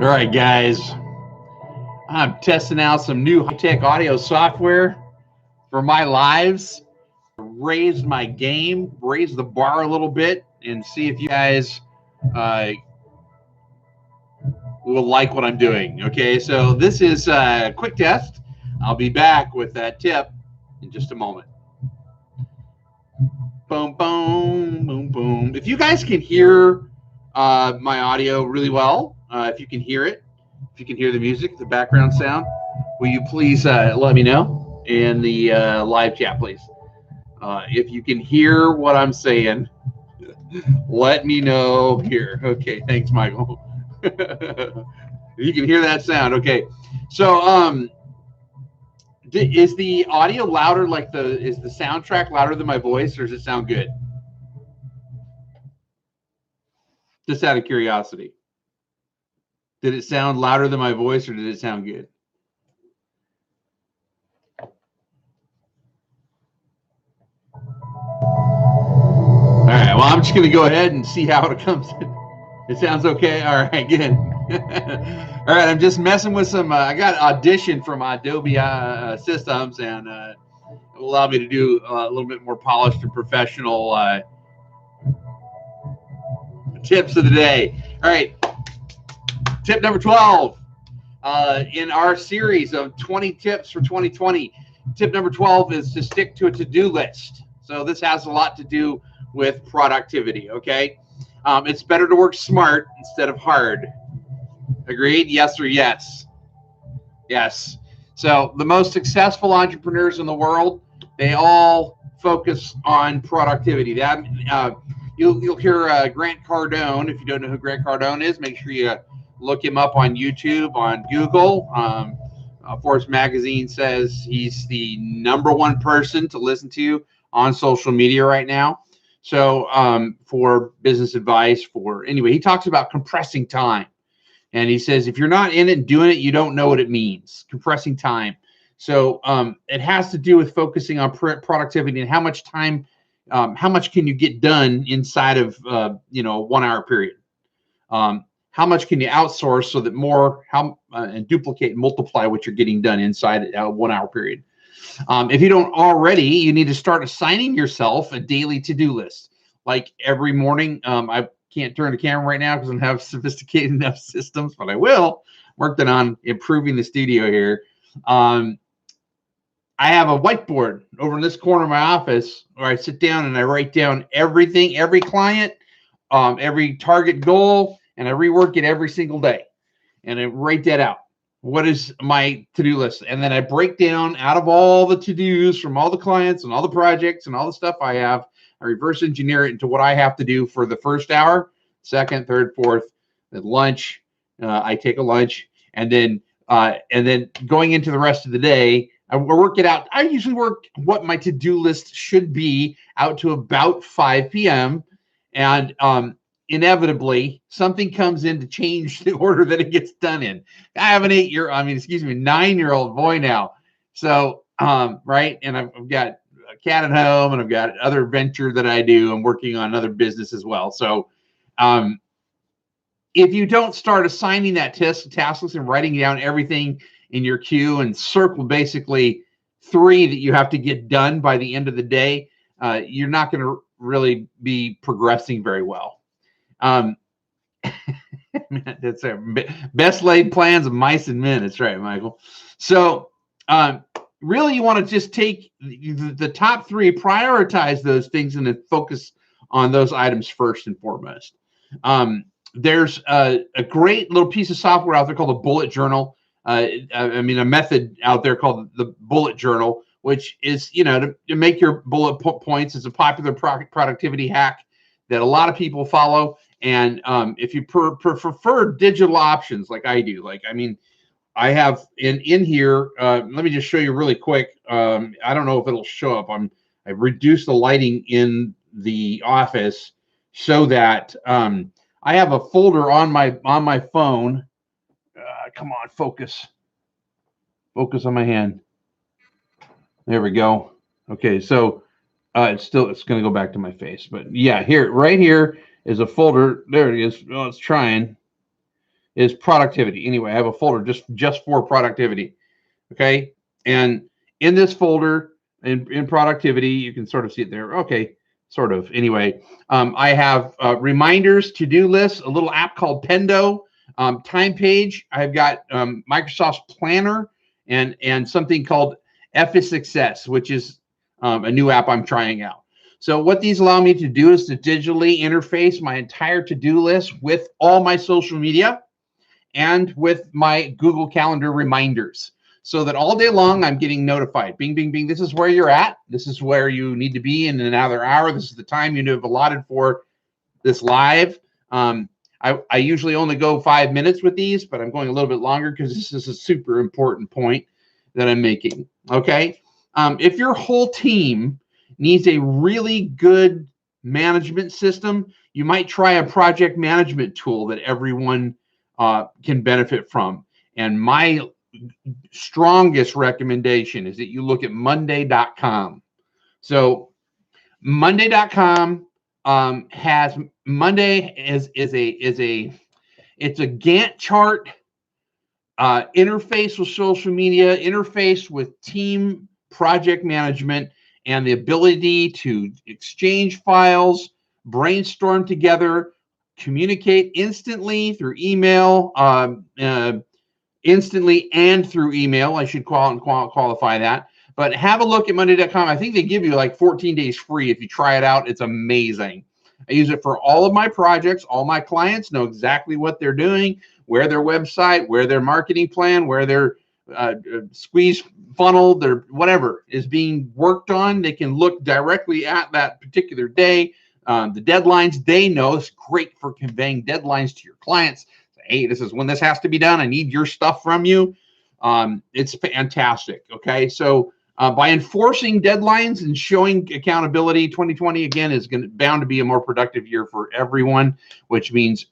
All right, guys. I'm testing out some new high-tech audio software for my lives. Raised my game, raised the bar a little bit, and see if you guys will like what I'm doing. Okay, so this is a quick test. I'll be back with that tip in just a moment. Boom, boom, boom, boom. If you guys can hear my audio really well, if you can hear it, if you can hear the music, the background sound, will you please let me know in the live chat, please? If you can hear what I'm saying, let me know here. Okay, thanks, Michael. You can hear that sound. Okay, so is the audio louder? Is the soundtrack louder than my voice, or does it sound good? Just out of curiosity, did it sound louder than my voice, or did it sound good? All right. Well, I'm just going to go ahead and see how it comes. It sounds okay. All right. Good. All right. I'm just messing with some. I got Audition from Adobe Systems, and it will allow me to do a little bit more polished and professional tips of the day. All right. Tip number 12 in our series of 20 tips for 2020. Tip number 12 is to stick to a to-do list. So this has a lot to do with productivity, okay? It's better to work smart instead of hard. Agreed? Yes or yes? Yes. So the most successful entrepreneurs in the world, they all focus on productivity. That you'll hear Grant Cardone. If you don't know who Grant Cardone is, make sure you look him up on YouTube, on Google. Forbes magazine says he's the #1 person to listen to on social media right now. So for business advice, anyway, he talks about compressing time. And he says, if you're not in it and doing it, you don't know what it means, compressing time. So it has to do with focusing on productivity and how much time, how much can you get done inside of, a 1 hour period? How much can you outsource so that more, and duplicate and multiply what you're getting done inside a 1 hour period? If you don't already, you need to start assigning yourself a daily to-do list. Like every morning, I can't turn the camera right now because I don't have sophisticated enough systems, but I will. Working on improving the studio here. I have a whiteboard over in this corner of my office where I sit down and I write down everything, every client, every target goal, and I rework it every single day. And I write that out. What is my to-do list? And then I break down out of all the to-dos from all the clients and all the projects and all the stuff I have, I reverse engineer it into what I have to do for the first hour, second, third, fourth, then lunch. I take a lunch, and then going into the rest of the day, I work it out. I usually work what my to-do list should be out to about 5 p.m. And inevitably something comes in to change the order that it gets done in. I have an 9-year-old boy now. So, right. And I've got a cat at home, and I've got other venture that I do. I'm working on another business as well. So, if you don't start assigning that task list and writing down everything in your queue and circle basically 3 that you have to get done by the end of the day, you're not going to really be progressing very well. That's best laid plans of mice and men. That's right, Michael. So really, you want to just take the top 3, prioritize those things, and then focus on those items first and foremost. There's a great little piece of software out there called a bullet journal. A method out there called the bullet journal, which is, to make your bullet points. Is a popular productivity hack that a lot of people follow. And if you prefer digital options like I do, I have in here, let me just show you really quick. I don't know if it'll show up. I've reduced the lighting in the office so that I have a folder on my phone. Come on, focus on my hand. There we go. Okay, so it's going to go back to my face, but yeah, right here is a folder. There it is. Oh, it's trying. is productivity. Anyway, I have a folder just for productivity. Okay. And in this folder, in productivity, you can sort of see it there. Okay. Sort of. Anyway, I have reminders, to-do lists, a little app called Pendo, time page. I've got Microsoft's Planner and something called F is Success, which is a new app I'm trying out. So what these allow me to do is to digitally interface my entire to-do list with all my social media and with my Google Calendar reminders, so that all day long I'm getting notified. Bing, bing, bing. This is where you're at. This is where you need to be in another hour. This is the time you have allotted for this live. I usually only go 5 minutes with these, but I'm going a little bit longer because this is a super important point that I'm making. Okay. If your whole team needs a really good management system, you might try a project management tool that everyone can benefit from. And my strongest recommendation is that you look at Monday.com. So Monday.com has Monday is a Gantt chart interface with social media, interface with team project management, and the ability to exchange files, brainstorm together, communicate instantly through email, instantly and through email. I should qualify that. But have a look at Monday.com. I think they give you like 14 days free if you try it out. It's amazing. I use it for all of my projects. All my clients know exactly what they're doing, where their website, where their marketing plan, where their squeeze funnel, their whatever is being worked on. They can look directly at that particular day. The deadlines, they know. It's great for conveying deadlines to your clients. Hey, this is when this has to be done. I need your stuff from you. It's fantastic. Okay, so by enforcing deadlines and showing accountability, 2020 again is bound to be a more productive year for everyone, which means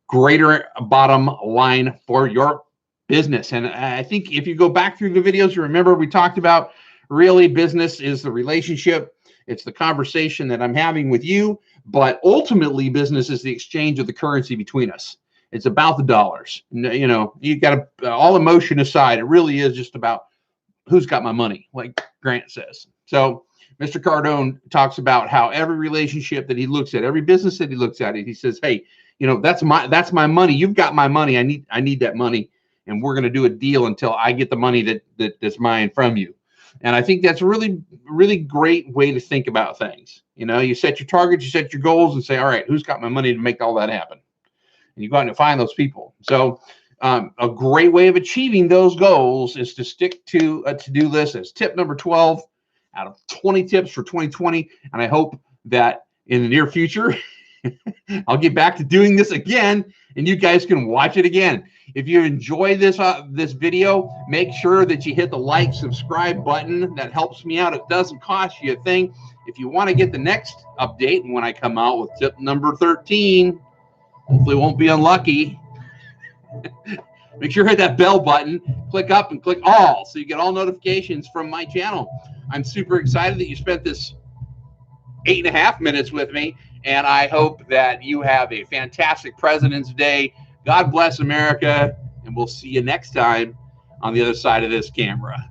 greater bottom line for your business. And I think if you go back through the videos, you remember we talked about really business is the relationship. It's the conversation that I'm having with you, but ultimately business is the exchange of the currency between us. It's about the dollars. You know, you got to, all emotion aside, it really is just about who's got my money, like Grant says. So Mr. Cardone talks about how every relationship that he looks at, every business that he looks at, he says, hey, you know, that's my money. You've got my money. I need that money. And we're going to do a deal until I get the money that's mine from you. And I think that's a really, really great way to think about things. You know, you set your targets, you set your goals and say, all right, who's got my money to make all that happen? And you go out and find those people. So a great way of achieving those goals is to stick to a to-do list. As tip number 12 out of 20 tips for 2020. And I hope that in the near future, I'll get back to doing this again and you guys can watch it again. If you enjoy this video, make sure that you hit the like, subscribe button. That helps me out. It doesn't cost you a thing. If you want to get the next update when I come out with tip number 13, hopefully won't be unlucky. Make sure to hit that bell button, click up and click all so you get all notifications from my channel. I'm super excited that you spent this 8.5 minutes with me, and I hope that you have a fantastic President's Day. God bless America, and we'll see you next time on the other side of this camera.